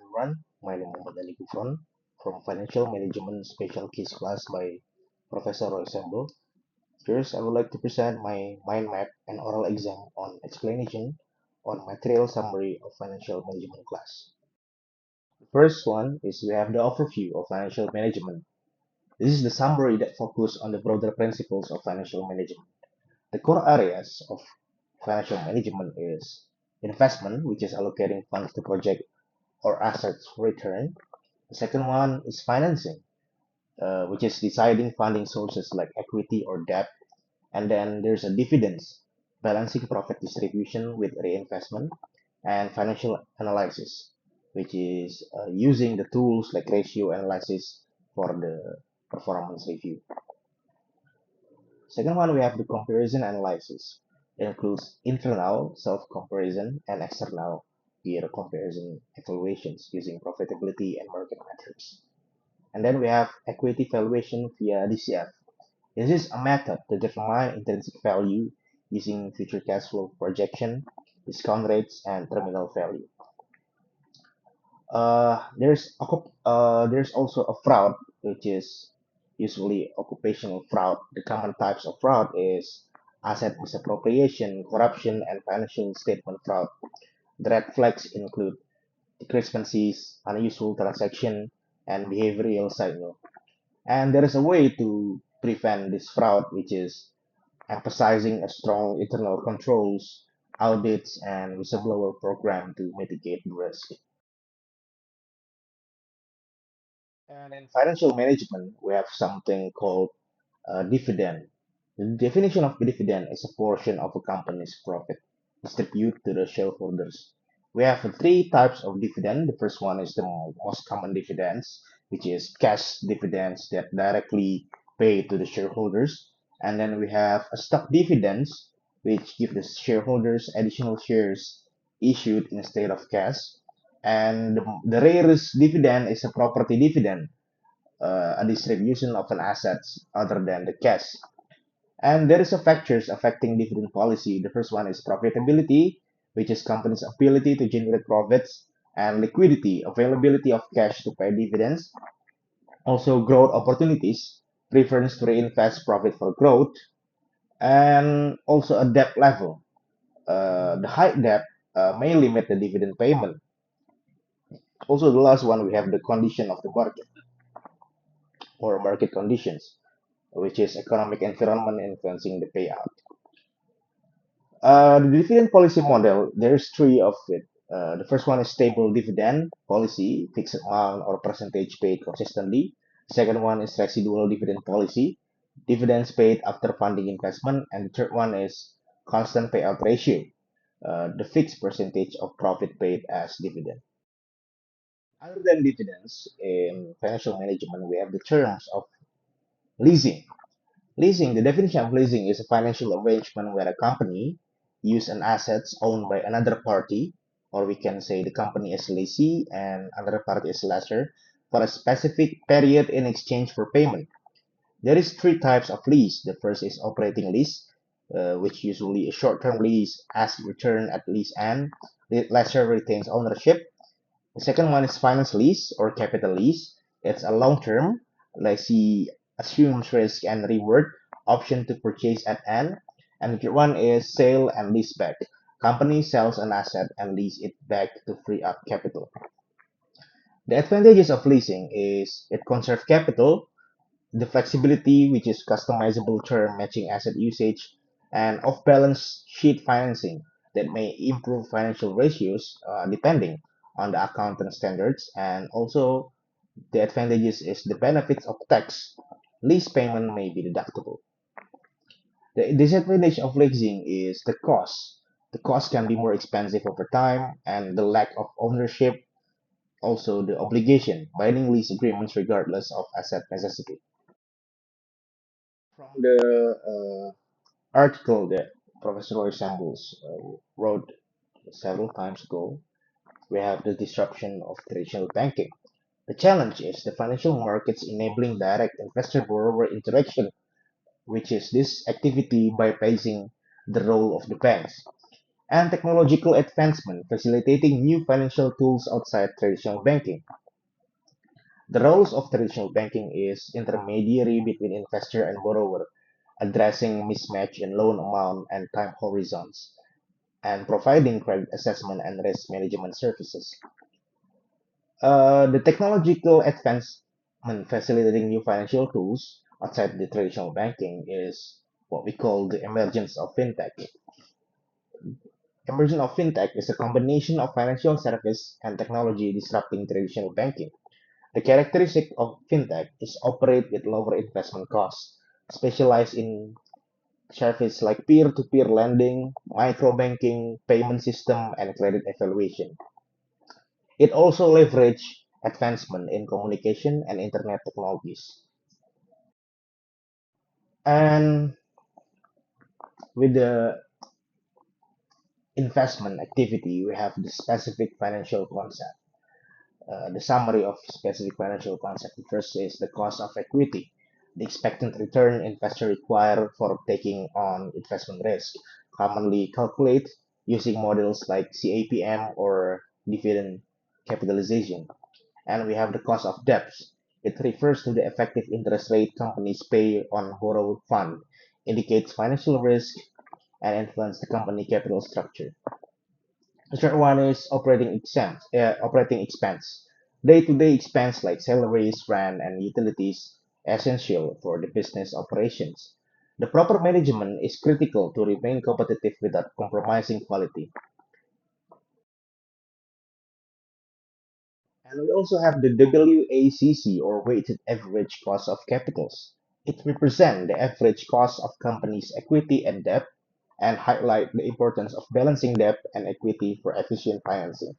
everyone. My name is Ali Gufron from Financial Management Special Case Class by Professor Roy Sembel. First, I would like to present my mind map and oral exam on explanation on material summary of financial management class. The first one is we have the overview of financial management. This is the summary that focuses on the broader principles of financial management. The core areas of financial management is investment, which is allocating funds to project or assets for return. The second one is financing, which is deciding funding sources like equity or debt. And then there's a dividends, balancing profit distribution with reinvestment, and financial analysis, which is using the tools like ratio analysis for the performance review. Second one, we have the comparison analysis. It includes internal self-comparison and external peer comparison evaluations using profitability and market metrics. And then we have equity valuation via DCF. This is a method to determine intrinsic value using future cash flow projection, discount rates, and terminal value. There's also a fraud, which is usually occupational fraud. The common types of fraud is asset misappropriation, corruption, and financial statement fraud. The red flags include discrepancies, unusual transaction, and behavioral signal. And there is a way to prevent this fraud, which is emphasizing a strong internal controls, audits, and whistleblower program to mitigate the risk. And in financial management, we have something called dividend. The definition of dividend is a portion of a company's profit distributed to the shareholders. We have three types of dividend. The first one is the most common dividends, which is cash dividends that directly pay to the shareholders. And then we have a stock dividends, which give the shareholders additional shares issued instead of cash. And the rarest dividend is a property dividend, a distribution of an assets other than the cash. And there is a factors affecting dividend policy. The first one is profitability, which is company's ability to generate profits, and liquidity, availability of cash to pay dividends. Also, growth opportunities, preference to reinvest profit for growth, and also a debt level. The high debt may limit the dividend payment. Also, the last one we have the condition of the market or market conditions, which is economic environment influencing the payout. The dividend policy model, there's three of it. The first one is stable dividend policy, fixed amount or percentage paid consistently. Second one is residual dividend policy, dividends paid after funding investment. And the third one is constant payout ratio, the fixed percentage of profit paid as dividend. Other than dividends, in financial management, we have the terms of leasing. Leasing, the definition of leasing is a financial arrangement where a company use an assets owned by another party, or we can say the company is lessee and another party is lessor, for a specific period in exchange for payment. There is three types of lease. The first is operating lease, which usually a short-term lease as return at lease end. The lessor retains ownership. The second one is finance lease or capital lease. It's a long-term. Lessee assumes risk and reward, option to purchase at end. And the third one is sale and lease back. Company sells an asset and lease it back to free up capital. The advantages of leasing is it conserves capital, the flexibility, which is customizable term matching asset usage, and off-balance sheet financing that may improve financial ratios depending on the accounting standards. And also the advantages is the benefits of tax. Lease payment may be deductible. The disadvantage of leasing is the cost. The cost can be more expensive over time, and the lack of ownership, also the obligation, binding lease agreements regardless of asset necessity. From the article that Professor Roy Samples wrote several times ago, we have the disruption of traditional banking. The challenge is the financial markets enabling direct investor-borrower interaction, which is this activity bypassing the role of the banks. and technological advancement, facilitating new financial tools outside traditional banking. The roles of traditional banking is intermediary between investor and borrower, addressing mismatch in loan amount and time horizons, and providing credit assessment and risk management services. The technological advancement facilitating new financial tools outside the traditional banking is what we call the emergence of fintech. Emergence of fintech is a combination of financial service and technology disrupting traditional banking. The characteristic of fintech is operate with lower investment costs, specialize in service like peer-to-peer lending, microbanking, payment system, and credit evaluation. It also leverage advancement in communication and internet technologies. And with the investment activity, we have the specific financial concept. The summary of specific financial concept. First is the cost of equity, the expected return investor require for taking on investment risk, commonly calculated using models like CAPM or dividend capitalization. And we have the cost of debt. It refers to the effective interest rate companies pay on borrowed fund, indicates financial risk, and influence the company capital structure. The third one is operating expense. Day-to-day expense like salaries, rent, and utilities essential for the business operations. The proper management is critical to remain competitive without compromising quality. And we also have the WACC or weighted average cost of capitals. It represents the average cost of companies' equity and debt and highlight the importance of balancing debt and equity for efficient financing.